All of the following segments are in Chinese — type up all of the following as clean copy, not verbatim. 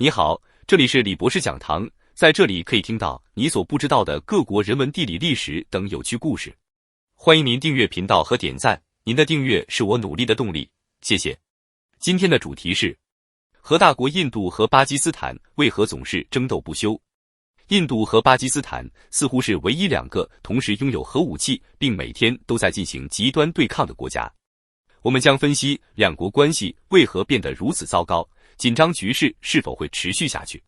你好，这里是李博士讲堂，在这里可以听到你所不知道的各国人文、地理、历史等有趣故事。欢迎您订阅频道和点赞，您的订阅是我努力的动力，谢谢。今天的主题是：核大国印度和巴基斯坦为何总是争斗不休？印度和巴基斯坦似乎是唯一两个同时拥有核武器并每天都在进行极端对抗的国家。我们将分析两国关系为何变得如此糟糕，紧张局势是否会持续下去。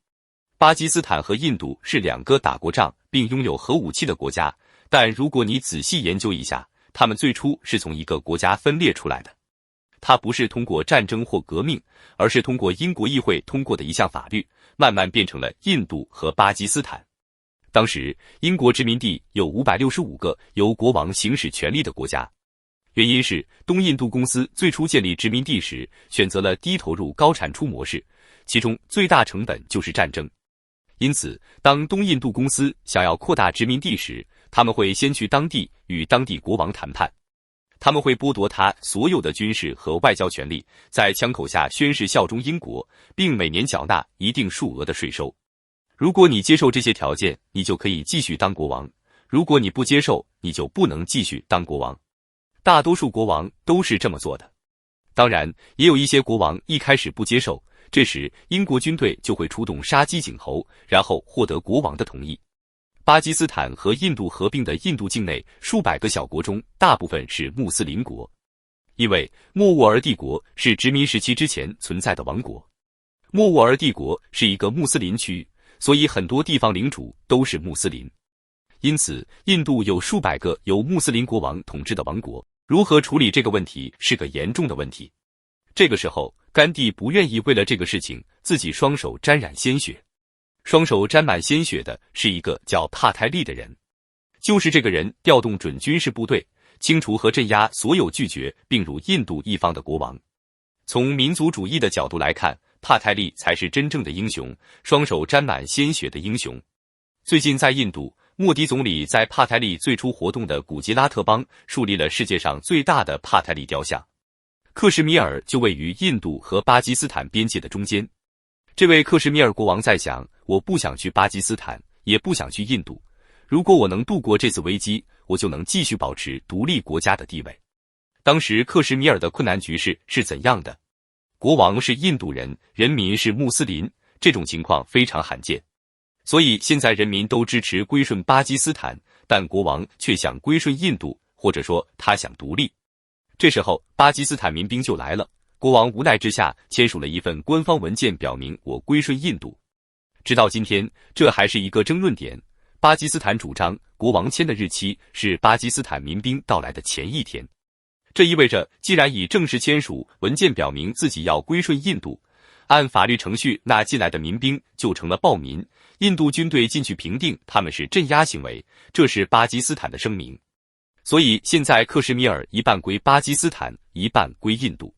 巴基斯坦和印度是两个打过仗并拥有核武器的国家，但如果你仔细研究一下，他们最初是从一个国家分裂出来的。它不是通过战争或革命，而是通过英国议会通过的一项法律，慢慢变成了印度和巴基斯坦。当时，英国殖民地有565个由国王行使权力的国家。原因是东印度公司最初建立殖民地时，选择了低投入高产出模式，其中最大成本就是战争。因此，当东印度公司想要扩大殖民地时，他们会先去当地与当地国王谈判。他们会剥夺他所有的军事和外交权利，在枪口下宣誓效忠英国，并每年缴纳一定数额的税收。如果你接受这些条件，你就可以继续当国王；如果你不接受，你就不能继续当国王。大多数国王都是这么做的。当然，也有一些国王一开始不接受，这时英国军队就会出动杀鸡儆猴，然后获得国王的同意。巴基斯坦和印度合并的印度境内数百个小国中，大部分是穆斯林国。因为莫卧儿帝国是殖民时期之前存在的王国。莫卧儿帝国是一个穆斯林区，所以很多地方领主都是穆斯林。因此，印度有数百个由穆斯林国王统治的王国。如何处理这个问题是个严重的问题。这个时候，甘地不愿意为了这个事情自己双手沾染鲜血。双手沾满鲜血的是一个叫帕泰利的人，就是这个人调动准军事部队，清除和镇压所有拒绝并入印度一方的国王。从民族主义的角度来看，帕泰利才是真正的英雄，双手沾满鲜血的英雄。最近在印度，莫迪总理在帕泰利最初活动的古吉拉特邦树立了世界上最大的帕泰利雕像。克什米尔就位于印度和巴基斯坦边界的中间。这位克什米尔国王在想，我不想去巴基斯坦，也不想去印度。如果我能度过这次危机，我就能继续保持独立国家的地位。当时克什米尔的困难局势是怎样的？国王是印度人，人民是穆斯林，这种情况非常罕见。所以现在人民都支持归顺巴基斯坦，但国王却想归顺印度，或者说他想独立。这时候巴基斯坦民兵就来了，国王无奈之下签署了一份官方文件，表明我归顺印度。直到今天，这还是一个争论点。巴基斯坦主张国王签的日期是巴基斯坦民兵到来的前一天。这意味着，既然已正式签署文件表明自己要归顺印度，按法律程序，那进来的民兵就成了暴民，印度军队进去平定他们是镇压行为，这是巴基斯坦的声明。所以现在克什米尔一半归巴基斯坦，一半归印度。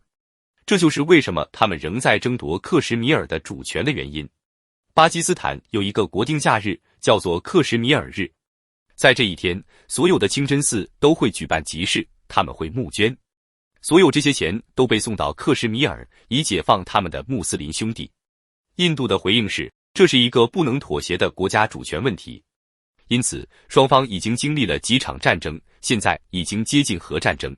这就是为什么他们仍在争夺克什米尔的主权的原因。巴基斯坦有一个国定假日，叫做克什米尔日。在这一天，所有的清真寺都会举办集市，他们会募捐。所有这些钱都被送到克什米尔，以解放他们的穆斯林兄弟。印度的回应是，这是一个不能妥协的国家主权问题。因此，双方已经经历了几场战争，现在已经接近核战争。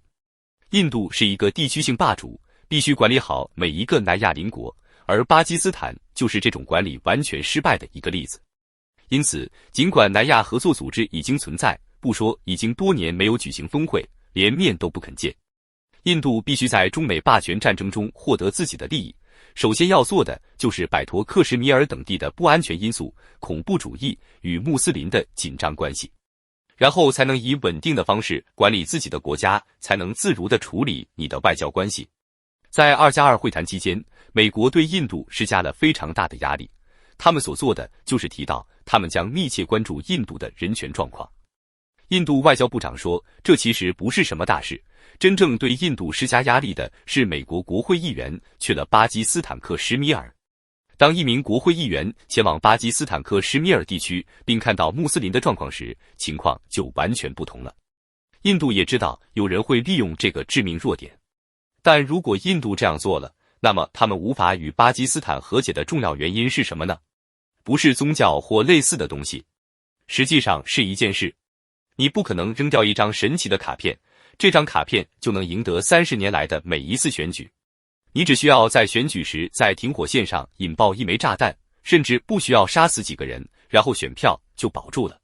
印度是一个地区性霸主，必须管理好每一个南亚邻国，而巴基斯坦就是这种管理完全失败的一个例子。因此，尽管南亚合作组织已经存在，不说已经多年没有举行峰会，连面都不肯见。印度必须在中美霸权战争中获得自己的利益，首先要做的就是摆脱克什米尔等地的不安全因素、恐怖主义与穆斯林的紧张关系，然后才能以稳定的方式管理自己的国家，才能自如地处理你的外交关系。在2+2会谈期间，美国对印度施加了非常大的压力，他们所做的就是提到他们将密切关注印度的人权状况。印度外交部长说，这其实不是什么大事，真正对印度施加压力的是美国国会议员去了巴基斯坦克什米尔。当一名国会议员前往巴基斯坦克什米尔地区，并看到穆斯林的状况时，情况就完全不同了。印度也知道有人会利用这个致命弱点，但如果印度这样做了，那么他们无法与巴基斯坦和解的重要原因是什么呢？不是宗教或类似的东西，实际上是一件事。你不可能扔掉一张神奇的卡片，这张卡片就能赢得30年来的每一次选举。你只需要在选举时在停火线上引爆一枚炸弹，甚至不需要杀死几个人，然后选票就保住了。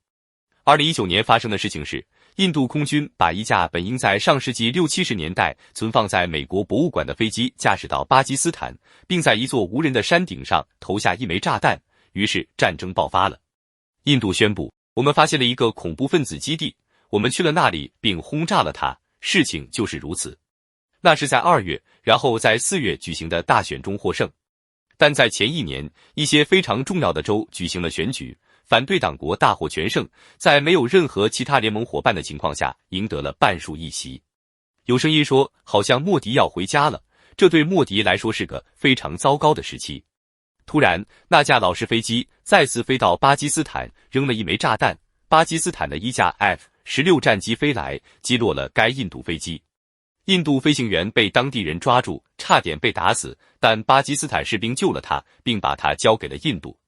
2019年发生的事情是，印度空军把一架本应在上世纪60、70年代存放在美国博物馆的飞机驾驶到巴基斯坦，并在一座无人的山顶上投下一枚炸弹，于是战争爆发了。印度宣布，我们发现了一个恐怖分子基地，我们去了那里并轰炸了它，事情就是如此。那是在2月，然后在4月举行的大选中获胜。但在前一年，一些非常重要的州举行了选举，反对党国大获全胜，在没有任何其他联盟伙伴的情况下，赢得了半数议席。有声音说，好像莫迪要回家了，这对莫迪来说是个非常糟糕的时期。突然，那架老式飞机再次飞到巴基斯坦，扔了一枚炸弹。巴基斯坦的一架 F-16战机飞来，击落了该印度飞机。印度飞行员被当地人抓住，差点被打死，但巴基斯坦士兵救了他，并把他交给了印度。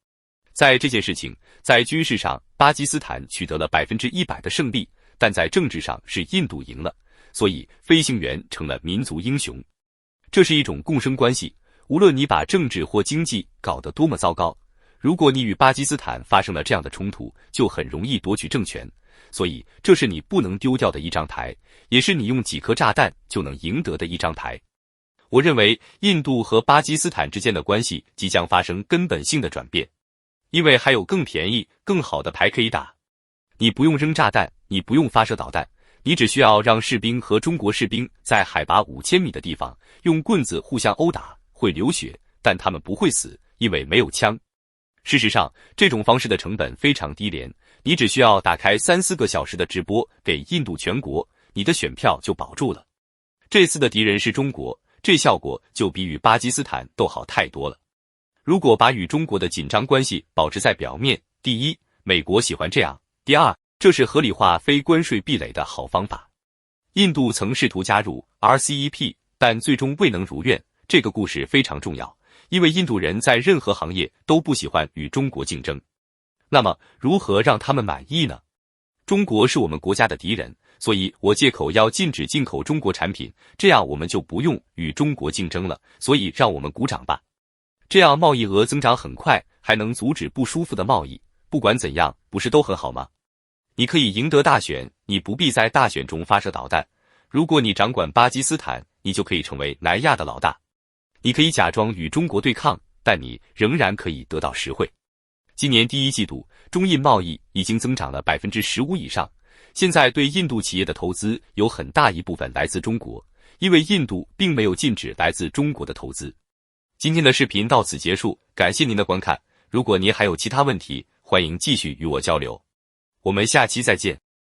在这件事情，在军事上，巴基斯坦取得了100%的胜利，但在政治上是印度赢了，所以飞行员成了民族英雄。这是一种共生关系，无论你把政治或经济搞得多么糟糕，如果你与巴基斯坦发生了这样的冲突，就很容易夺取政权。所以这是你不能丢掉的一张牌，也是你用几颗炸弹就能赢得的一张牌。我认为印度和巴基斯坦之间的关系即将发生根本性的转变，因为还有更便宜、更好的牌可以打。你不用扔炸弹，你不用发射导弹，你只需要让士兵和中国士兵在海拔5000米的地方用棍子互相殴打，会流血，但他们不会死，因为没有枪。事实上，这种方式的成本非常低廉，你只需要打开3-4个小时的直播给印度全国，你的选票就保住了。这次的敌人是中国，这效果就比与巴基斯坦斗好太多了。如果把与中国的紧张关系保持在表面，第一，美国喜欢这样；第二，这是合理化非关税壁垒的好方法。印度曾试图加入 RCEP， 但最终未能如愿。这个故事非常重要，因为印度人在任何行业都不喜欢与中国竞争。那么，如何让他们满意呢？中国是我们国家的敌人，所以我借口要禁止进口中国产品，这样我们就不用与中国竞争了，所以让我们鼓掌吧。这样贸易额增长很快，还能阻止不舒服的贸易。不管怎样，不是都很好吗？你可以赢得大选，你不必在大选中发射导弹。如果你掌管巴基斯坦，你就可以成为南亚的老大。你可以假装与中国对抗，但你仍然可以得到实惠。今年第一季度，中印贸易已经增长了15%以上。现在对印度企业的投资有很大一部分来自中国，因为印度并没有禁止来自中国的投资。今天的视频到此结束，感谢您的观看。如果您还有其他问题，欢迎继续与我交流。我们下期再见。